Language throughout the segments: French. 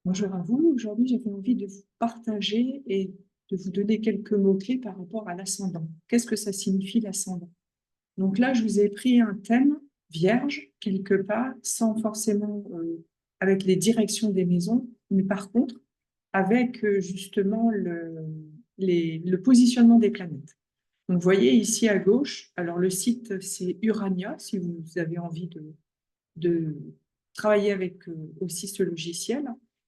Bonjour à vous. Aujourd'hui, j'avais envie de vous partager et de vous donner quelques mots-clés par rapport à l'ascendant. Qu'est-ce que ça signifie l'ascendant? Donc là, je vous ai pris un thème vierge, quelque part, sans forcément avec les directions des maisons, mais par contre, avec justement le positionnement des planètes. Donc, vous voyez ici à gauche, alors le site, c'est Urania, si vous avez envie de travailler avec aussi ce logiciel.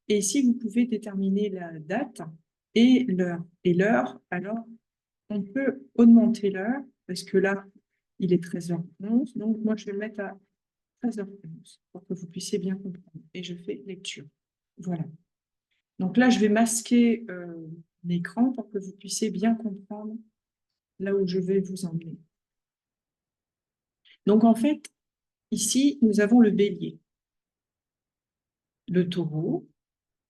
Et ici, vous pouvez déterminer la date et l'heure. Et l'heure, alors, on peut augmenter l'heure, parce que là, il est 13h11. Donc, moi, je vais le mettre à 13h11 pour que vous puissiez bien comprendre. Et je fais lecture. Voilà. Donc là, je vais masquer l'écran pour que vous puissiez bien comprendre là où je vais vous emmener. Donc, en fait, ici, nous avons le bélier, le taureau,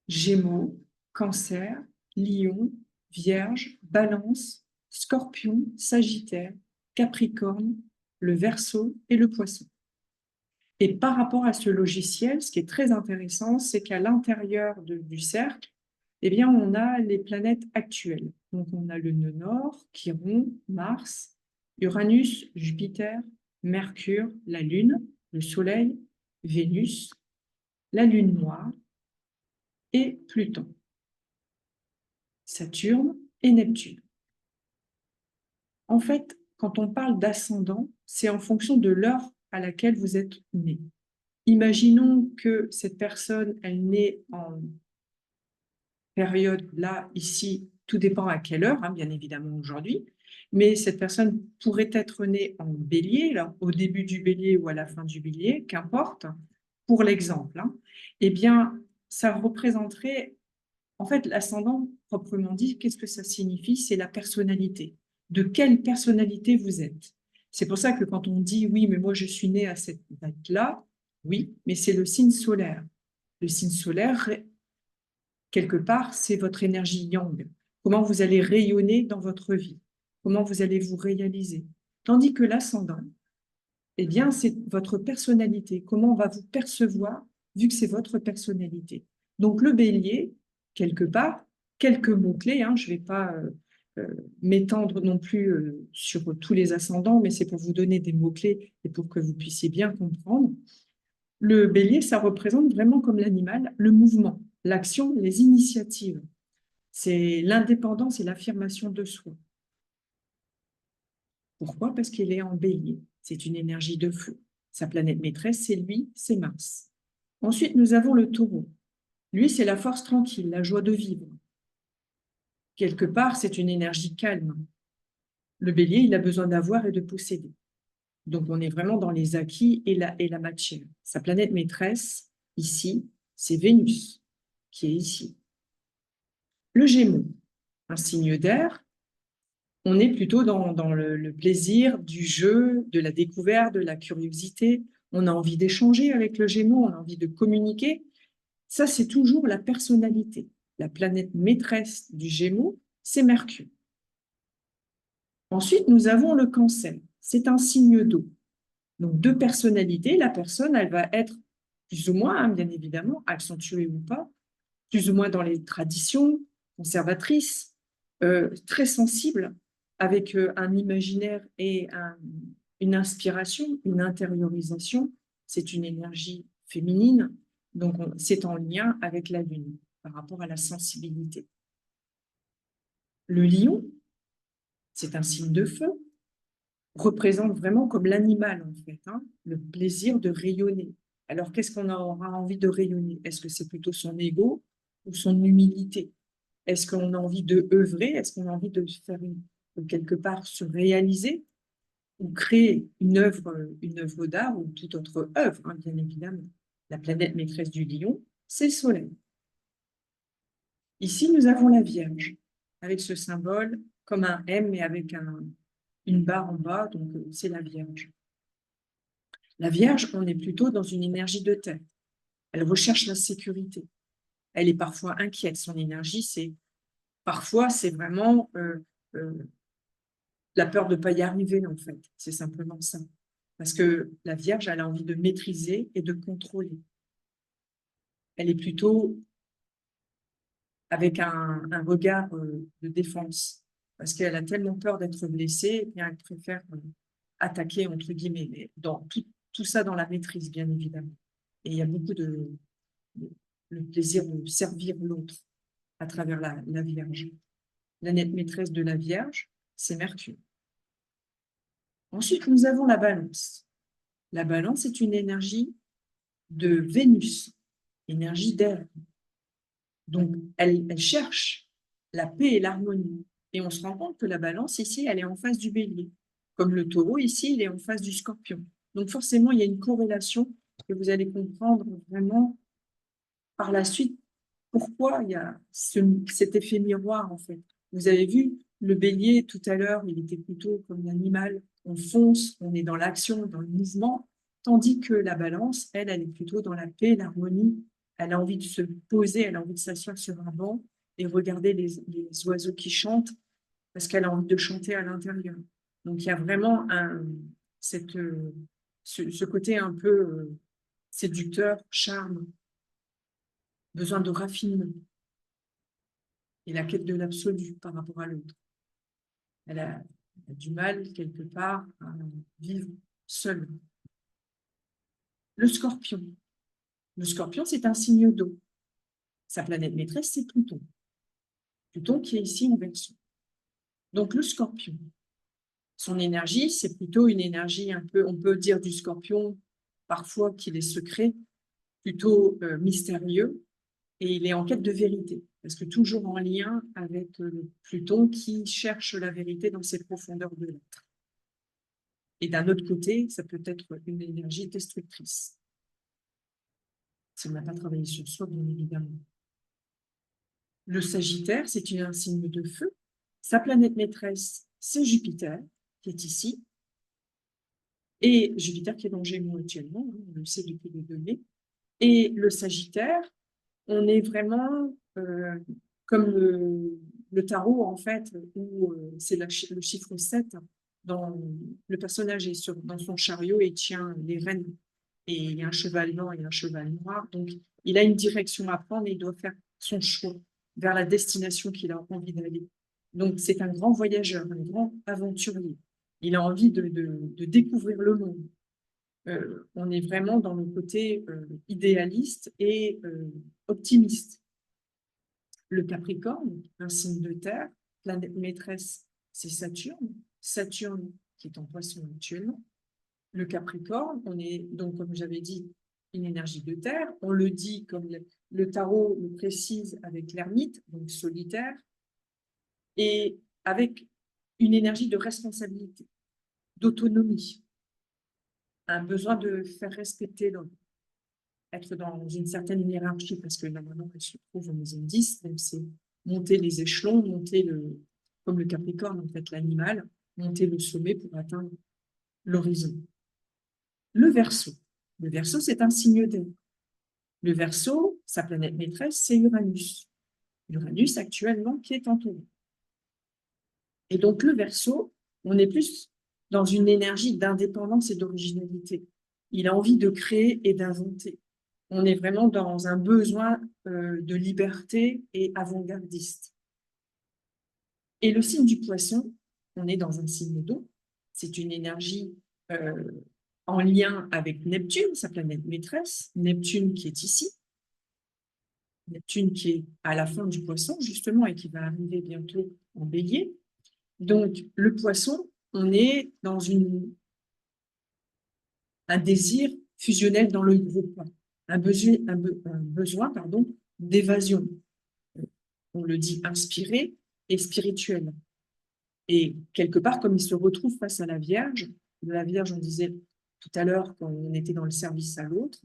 Gémeaux, Cancer, Lion, Vierge, Balance, Scorpion, Sagittaire, Capricorne, le Verseau et le Poisson. Et par rapport à ce logiciel, ce qui est très intéressant, c'est qu'à l'intérieur du cercle, eh bien, on a les planètes actuelles. Donc, on a le nœud nord, Chiron, Mars, Uranus, Jupiter, Mercure, la Lune, le Soleil, Vénus, la Lune noire et Pluton. Saturne et Neptune. En fait, quand on parle d'ascendant, c'est en fonction de l'heure à laquelle vous êtes né. Imaginons que cette personne, elle naît en période là, ici, tout dépend à quelle heure, hein, bien évidemment aujourd'hui, mais cette personne pourrait être née en bélier, là, au début du bélier ou à la fin du bélier, qu'importe, pour l'exemple. Hein, eh bien, ça représenterait. En fait, l'ascendant, proprement dit, qu'est-ce que ça signifie? C'est la personnalité. De quelle personnalité vous êtes? C'est pour ça que quand on dit oui, mais moi je suis né à cette date-là, oui, mais c'est le signe solaire. Le signe solaire, quelque part, c'est votre énergie yang. Comment vous allez rayonner dans votre vie? Comment vous allez vous réaliser? Tandis que l'ascendant, eh bien, c'est votre personnalité. Comment on va vous percevoir vu que c'est votre personnalité. Donc, le bélier, quelque part, quelques mots-clés, hein, je ne vais pas m'étendre non plus sur tous les ascendants, mais c'est pour vous donner des mots-clés et pour que vous puissiez bien comprendre. Le bélier, ça représente vraiment comme l'animal, le mouvement, l'action, les initiatives. C'est l'indépendance et l'affirmation de soi. Pourquoi? Parce qu'il est en bélier. C'est une énergie de feu. Sa planète maîtresse, c'est lui, c'est Mars. Ensuite, nous avons le taureau. Lui, c'est la force tranquille, la joie de vivre. Quelque part, c'est une énergie calme. Le bélier, il a besoin d'avoir et de posséder. Donc, on est vraiment dans les acquis et la matière. Sa planète maîtresse, ici, c'est Vénus, qui est ici. Le Gémeaux, un signe d'air, on est plutôt dans le plaisir du jeu, de la découverte, de la curiosité. On a envie d'échanger avec le Gémeaux, on a envie de communiquer. Ça, c'est toujours la personnalité. La planète maîtresse du Gémeaux, c'est Mercure. Ensuite, nous avons le Cancer. C'est un signe d'eau. Donc, deux personnalités. La personne, elle va être plus ou moins, hein, bien évidemment, accentuée ou pas, plus ou moins dans les traditions conservatrices, très sensible, avec un imaginaire et une inspiration, une intériorisation. C'est une énergie féminine, donc c'est en lien avec la Lune par rapport à la sensibilité. Le lion, c'est un signe de feu, représente vraiment comme l'animal en fait, hein, le plaisir de rayonner. Alors qu'est-ce qu'on aura envie de rayonner? Est-ce que c'est plutôt son ego ou son humilité? Est-ce qu'on a envie de œuvrer? Est-ce qu'on a envie de faire quelque part se réaliser ou créer une œuvre d'art ou toute autre œuvre, hein, bien évidemment. La planète maîtresse du lion, c'est le Soleil. Ici, nous avons la Vierge, avec ce symbole comme un M, mais avec une barre en bas, donc c'est la Vierge. La Vierge, on est plutôt dans une énergie de terre. Elle recherche la sécurité. Elle est parfois inquiète. Son énergie, parfois, c'est vraiment euh, la peur de ne pas y arriver, en fait. C'est simplement ça. Parce que la Vierge, elle a envie de maîtriser et de contrôler. Elle est plutôt avec un regard de défense, parce qu'elle a tellement peur d'être blessée, et bien elle préfère attaquer, entre guillemets, mais dans tout ça dans la maîtrise, bien évidemment. Et il y a beaucoup le plaisir de servir l'autre à travers la Vierge. La maîtresse de la Vierge, c'est Mercure. Ensuite, nous avons la Balance. La Balance est une énergie de Vénus, énergie d'air. Donc, elle cherche la paix et l'harmonie. Et on se rend compte que la Balance, ici, elle est en face du Bélier. Comme le Taureau, ici, il est en face du Scorpion. Donc, forcément, il y a une corrélation que vous allez comprendre vraiment par la suite pourquoi il y a cet effet miroir, en fait. Vous avez vu, le Bélier, tout à l'heure, il était plutôt comme l'animal. On fonce, on est dans l'action, dans le mouvement, tandis que la Balance, elle est plutôt dans la paix, l'harmonie. Elle a envie de se poser, elle a envie de s'asseoir sur un banc et regarder les oiseaux qui chantent parce qu'elle a envie de chanter à l'intérieur. Donc, il y a vraiment ce côté un peu séducteur, charme, besoin de raffinement et la quête de l'absolu par rapport à l'autre. Elle a du mal, quelque part, à vivre seule. Le Scorpion. Le Scorpion, c'est un signe d'eau. Sa planète maîtresse, c'est Pluton. Pluton qui est ici en Verseau. Donc, le Scorpion, son énergie, c'est plutôt une énergie un peu, on peut dire du Scorpion, parfois qu'il est secret, plutôt mystérieux, et il est en quête de vérité, parce que toujours en lien avec Pluton qui cherche la vérité dans ses profondeurs de l'être. Et d'un autre côté, ça peut être une énergie destructrice. Si on n'a pas travaillé sur soi, bien évidemment. Le Sagittaire, c'est un signe de feu. Sa planète maîtresse, c'est Jupiter, qui est ici. Et Jupiter qui est dans Gémeaux actuellement, on le sait depuis le 2 mai. Et le Sagittaire, on est vraiment comme le tarot, en fait, où c'est le chiffre 7. Le personnage est dans son chariot et tient les rênes. Et il y a un cheval blanc et un cheval noir. Donc, il a une direction à prendre et il doit faire son choix vers la destination qu'il a envie d'aller. Donc, c'est un grand voyageur, un grand aventurier. Il a envie de découvrir le monde. On est vraiment dans le côté idéaliste et optimiste. Le Capricorne, un signe de terre, planète maîtresse, c'est Saturne. Saturne qui est en Poisson actuellement. Le Capricorne, on est donc, comme j'avais dit, une énergie de terre. On le dit comme le tarot le précise avec l'ermite, donc solitaire, et avec une énergie de responsabilité, d'autonomie, un besoin de faire respecter l'homme, être dans une certaine hiérarchie, parce que là maintenant, elle se trouve en maison 10, donc c'est monter les échelons, comme le Capricorne, en fait, l'animal, monter le sommet pour atteindre l'horizon. Le Verseau. Le Verseau, c'est un signe d'air. Le Verseau, sa planète maîtresse, c'est Uranus. Uranus, actuellement, qui est en Taureau. Et donc, le Verseau, on est plus dans une énergie d'indépendance et d'originalité. Il a envie de créer et d'inventer. On est vraiment dans un besoin de liberté et avant-gardiste. Et le signe du Poisson, on est dans un signe d'eau. C'est une énergie en lien avec Neptune, sa planète maîtresse. Neptune qui est ici. Neptune qui est à la fin du Poisson, justement, et qui va arriver bientôt en Bélier. Donc, le Poisson, on est dans un désir fusionnel dans le groupe, un besoin d'évasion. On le dit inspiré et spirituel. Et quelque part, comme il se retrouve face à la Vierge, on disait tout à l'heure quand on était dans le service à l'autre,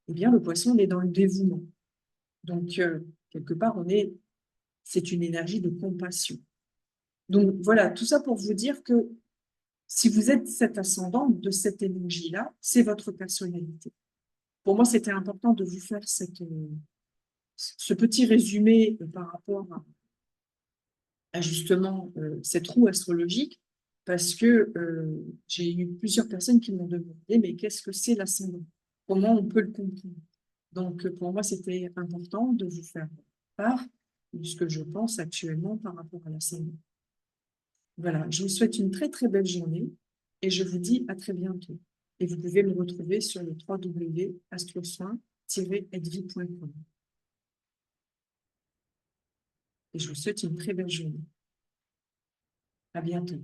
eh bien, le Poisson, on est dans le dévouement. Donc, quelque part, c'est une énergie de compassion. Donc, voilà, tout ça pour vous dire que si vous êtes cet ascendant de cette énergie-là, c'est votre personnalité. Pour moi, c'était important de vous faire ce petit résumé par rapport à justement cette roue astrologique, parce que j'ai eu plusieurs personnes qui m'ont demandé, mais qu'est-ce que c'est l'ascendant? Comment on peut le comprendre? Donc, pour moi, c'était important de vous faire part de ce que je pense actuellement par rapport à la santé. Voilà, je vous souhaite une très très belle journée et je vous dis à très bientôt. Et vous pouvez me retrouver sur le www.astrosoin-edvie.com. Et je vous souhaite une très belle journée. À bientôt.